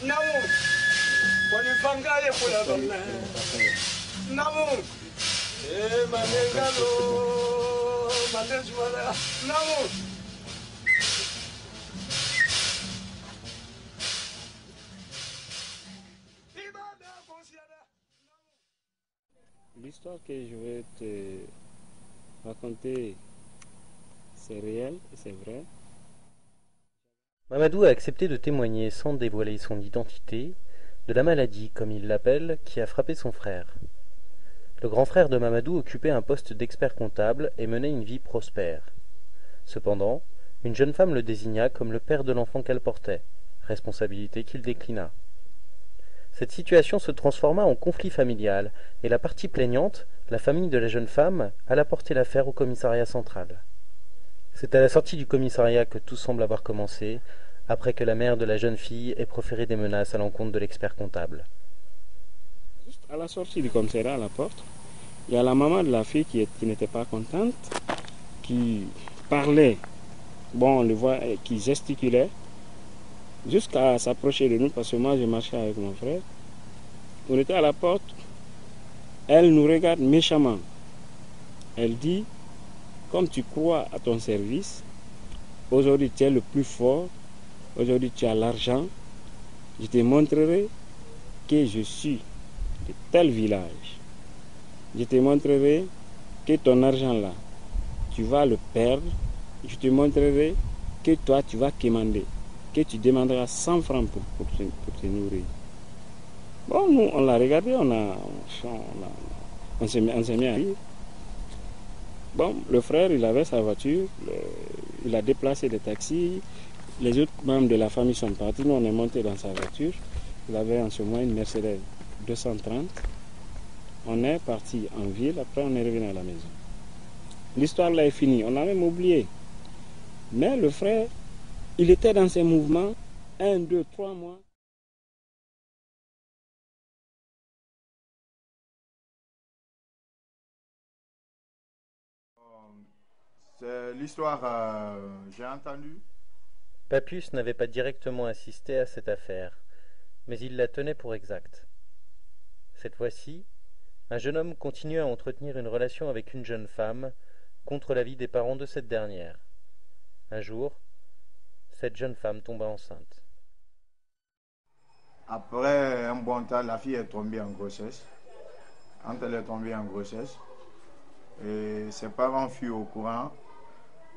Namu. Wanifangale kula bana. Namu. Manengalo. Manezwala. Namu. L'histoire que je vais te raconter, c'est réel et c'est vrai. Mamadou a accepté de témoigner sans dévoiler son identité de la maladie, comme il l'appelle, qui a frappé son frère. Le grand frère de Mamadou occupait un poste d'expert comptable et menait une vie prospère. Cependant, une jeune femme le désigna comme le père de l'enfant qu'elle portait, responsabilité qu'il déclina. Cette situation se transforma en conflit familial, et la partie plaignante, la famille de la jeune femme, alla porter l'affaire au commissariat central. C'est à la sortie du commissariat que tout semble avoir commencé, après que la mère de la jeune fille ait proféré des menaces à l'encontre de l'expert comptable. Juste à la sortie du commissariat, à la porte, il y a la maman de la fille qui n'était pas contente, qui parlait, bon, on le voit, qui gesticulait, jusqu'à s'approcher de nous, parce que moi je marchais avec mon frère. On était à la porte, elle nous regarde méchamment. Elle dit, comme tu crois à ton service, aujourd'hui tu es le plus fort, aujourd'hui tu as l'argent, je te montrerai que je suis de tel village. Je te montrerai que ton argent là, tu vas le perdre. Je te montrerai que toi tu vas quémander, que tu demanderas 100 francs pour te nourrir. Bon, nous on l'a regardé, on s'est mis à rire. Bon, le frère il avait sa voiture, il a déplacé le taxi, les autres membres de la famille sont partis, nous on est monté dans sa voiture. Il avait en ce moment une Mercedes 230. On est parti en ville, après on est revenu à la maison. L'histoire là est finie, on a même oublié. Mais le frère, il était dans ses mouvements, 1, 2, 3 mois. C'est l'histoire, j'ai entendu. Papius n'avait pas directement assisté à cette affaire, mais il la tenait pour exacte. Cette fois-ci, un jeune homme continuait à entretenir une relation avec une jeune femme, contre l'avis des parents de cette dernière. Un jour, cette jeune femme tomba enceinte. Après un bon temps, la fille est tombée en grossesse. Quand elle est tombée en grossesse, et ses parents furent au courant.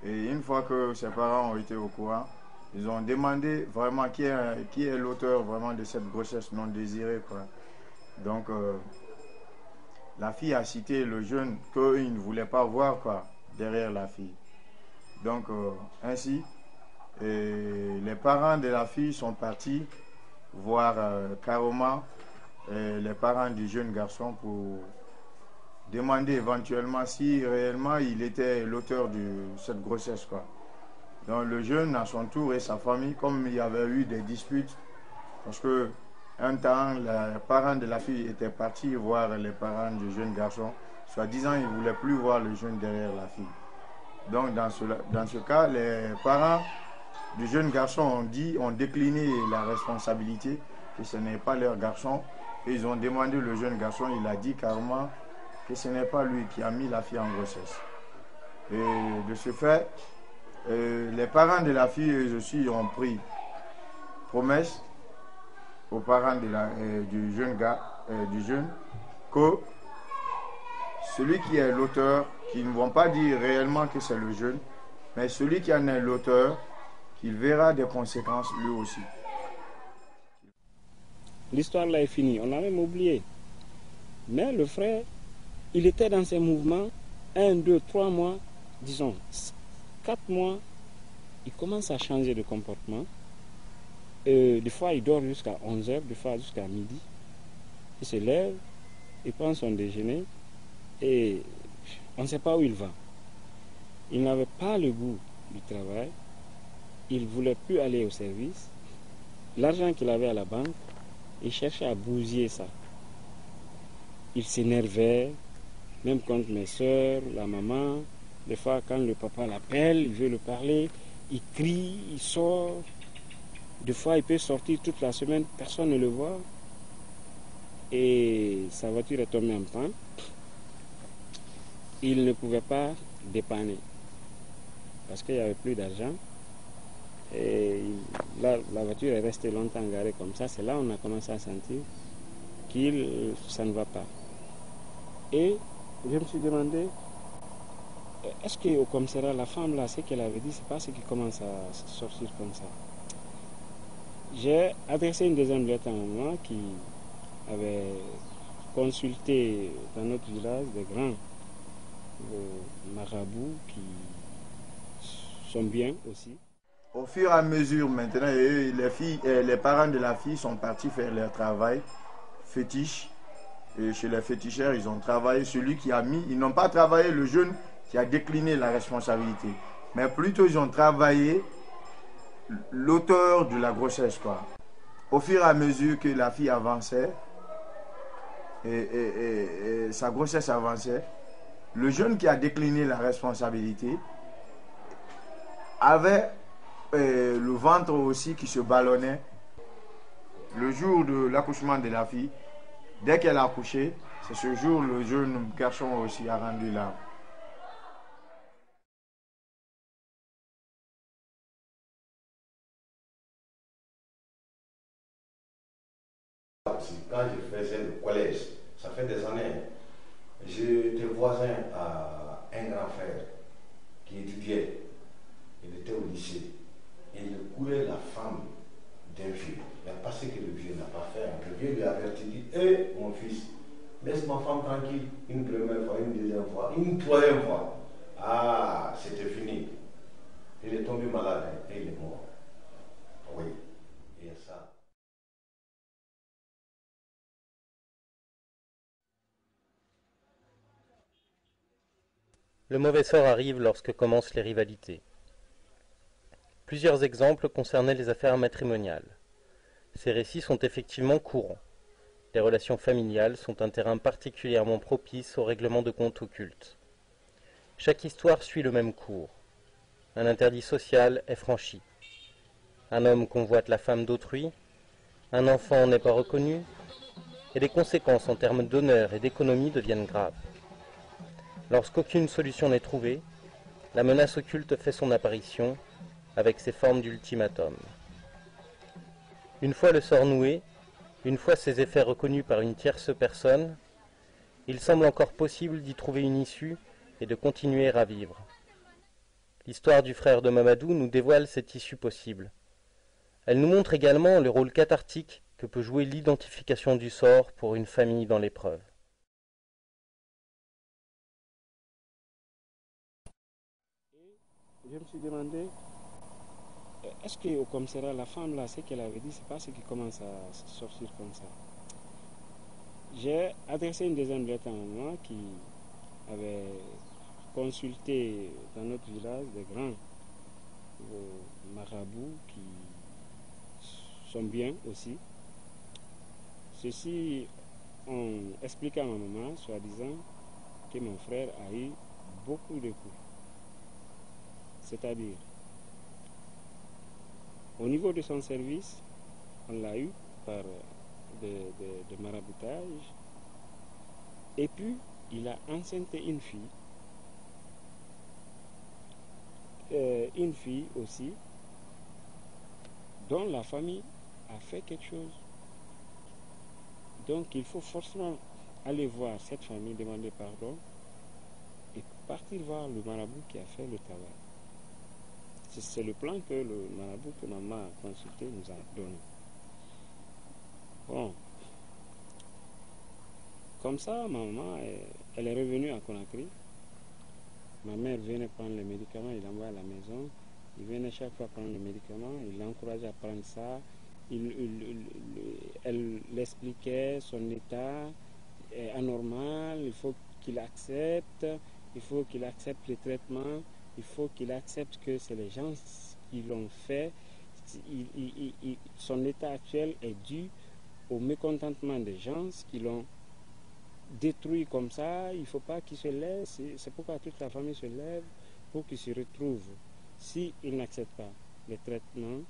Et une fois que ses parents ont été au courant, ils ont demandé vraiment qui est l'auteur vraiment de cette grossesse non désirée, quoi. Donc, la fille a cité le jeune qu'il ne voulait pas voir, quoi, derrière la fille. Donc, ainsi, les parents de la fille sont partis voir carrément les parents du jeune garçon pour demander éventuellement si réellement il était l'auteur de cette grossesse, quoi. Donc le jeune à son tour et sa famille, comme il y avait eu des disputes, parce que un temps les parents de la fille étaient partis voir les parents du jeune garçon, soi-disant ils ne voulaient plus voir le jeune derrière la fille. Donc dans ce cas, les parents du jeune garçon ont décliné la responsabilité, que ce n'est pas leur garçon, et ils ont demandé le jeune garçon, il a dit carrément que ce n'est pas lui qui a mis la fille en grossesse. Et de ce fait, les parents de la fille, eux aussi, ont pris promesse aux parents du jeune gars, du jeune, que celui qui est l'auteur, qu'ils ne vont pas dire réellement que c'est le jeune, mais celui qui en est l'auteur, qu'il verra des conséquences lui aussi. L'histoire là est finie, on a même oublié. Mais le frère, il était dans ses mouvements, 1, 2, 3 mois, disons 4 mois, il commence à changer de comportement. Des fois, il dort jusqu'à 11h, des fois jusqu'à midi. Il se lève, il prend son déjeuner et on ne sait pas où il va. Il n'avait pas le goût du travail, il ne voulait plus aller au service. L'argent qu'il avait à la banque, il cherchait à bousiller ça. Il s'énervait, même contre mes soeurs, la maman. Des fois, quand le papa l'appelle, il veut le parler, il crie, il sort. Des fois, il peut sortir toute la semaine, personne ne le voit. Et sa voiture est tombée en panne. Il ne pouvait pas dépanner parce qu'il n'y avait plus d'argent. Et là, la voiture est restée longtemps garée comme ça. C'est là qu'on a commencé à sentir que ça ne va pas. Et je me suis demandé, est-ce qu'au commissariat, la femme là, ce qu'elle avait dit, c'est pas ce qui commence à sortir comme ça. J'ai adressé une deuxième lettre à maman qui avait consulté dans notre village des grands marabouts qui sont bien aussi. Au fur et à mesure, maintenant, les parents de la fille sont partis faire leur travail fétiche. Et chez les féticheurs, ils ont travaillé celui qui a mis. Ils n'ont pas travaillé le jeune qui a décliné la responsabilité. Mais plutôt, ils ont travaillé l'auteur de la grossesse, quoi. Au fur et à mesure que la fille avançait, et sa grossesse avançait, le jeune qui a décliné la responsabilité avait le ventre aussi qui se ballonnait. Le jour de l'accouchement de la fille, dès qu'elle a accouché, c'est ce jour le jeune garçon aussi a rendu l'âme. Quand je faisais le collège, ça fait des années, j'étais voisin à un grand frère qui étudiait. Il était au lycée. Il courait la femme d'un vieux. Il n'y a pas ce que le vieux n'a pas fait. Le vieux lui a averti, dit, hé mon fils, laisse ma femme tranquille. Une première fois, une deuxième fois, une troisième fois. Ah, c'était fini. Il est tombé malade et il est mort. Oui, il y a ça. Le mauvais sort arrive lorsque commencent les rivalités. Plusieurs exemples concernaient les affaires matrimoniales. Ces récits sont effectivement courants. Les relations familiales sont un terrain particulièrement propice au règlement de comptes occultes. Chaque histoire suit le même cours. Un interdit social est franchi. Un homme convoite la femme d'autrui, un enfant n'est pas reconnu, et les conséquences en termes d'honneur et d'économie deviennent graves. Lorsqu'aucune solution n'est trouvée, la menace occulte fait son apparition avec ses formes d'ultimatum. Une fois le sort noué, une fois ses effets reconnus par une tierce personne, il semble encore possible d'y trouver une issue et de continuer à vivre. L'histoire du frère de Mamadou nous dévoile cette issue possible. Elle nous montre également le rôle cathartique que peut jouer l'identification du sort pour une famille dans l'épreuve. Je me suis demandé, est-ce qu'au commissariat, la femme là, ce qu'elle avait dit, c'est pas ce qui commence à sortir comme ça. J'ai adressé une deuxième lettre à maman qui avait consulté dans notre village des grands marabouts qui sont bien aussi. Ceux-ci ont expliqué à ma maman, soi-disant, que mon frère a eu beaucoup de coups. C'est-à-dire, au niveau de son service, on l'a eu par de maraboutage, et puis il a enceinté une fille aussi, dont la famille a fait quelque chose. Donc il faut forcément aller voir cette famille, demander pardon, et partir voir le marabout qui a fait le travail. C'est le plan que le marabout que maman a consulté nous a donné. Bon. Comme ça, ma maman, elle est revenue à Conakry. Ma mère venait prendre les médicaments, il l'envoie à la maison. Il venait chaque fois prendre les médicaments, il l'encourageait à prendre ça. Elle l'expliquait, son état est anormal, il faut qu'il accepte le traitement. Il faut qu'il accepte que c'est les gens qui l'ont fait. Son état actuel est dû au mécontentement des gens qui l'ont détruit comme ça. Il ne faut pas qu'il se lève. C'est pourquoi toute la famille se lève pour qu'il se retrouve. S'il n'accepte pas les traitements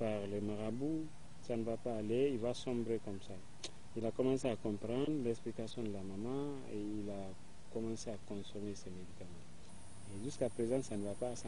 par les marabouts, ça ne va pas aller, il va sombrer comme ça. Il a commencé à comprendre l'explication de la maman et il a commencé à consommer ses médicaments. Et jusqu'à présent, ça ne va pas à 100%.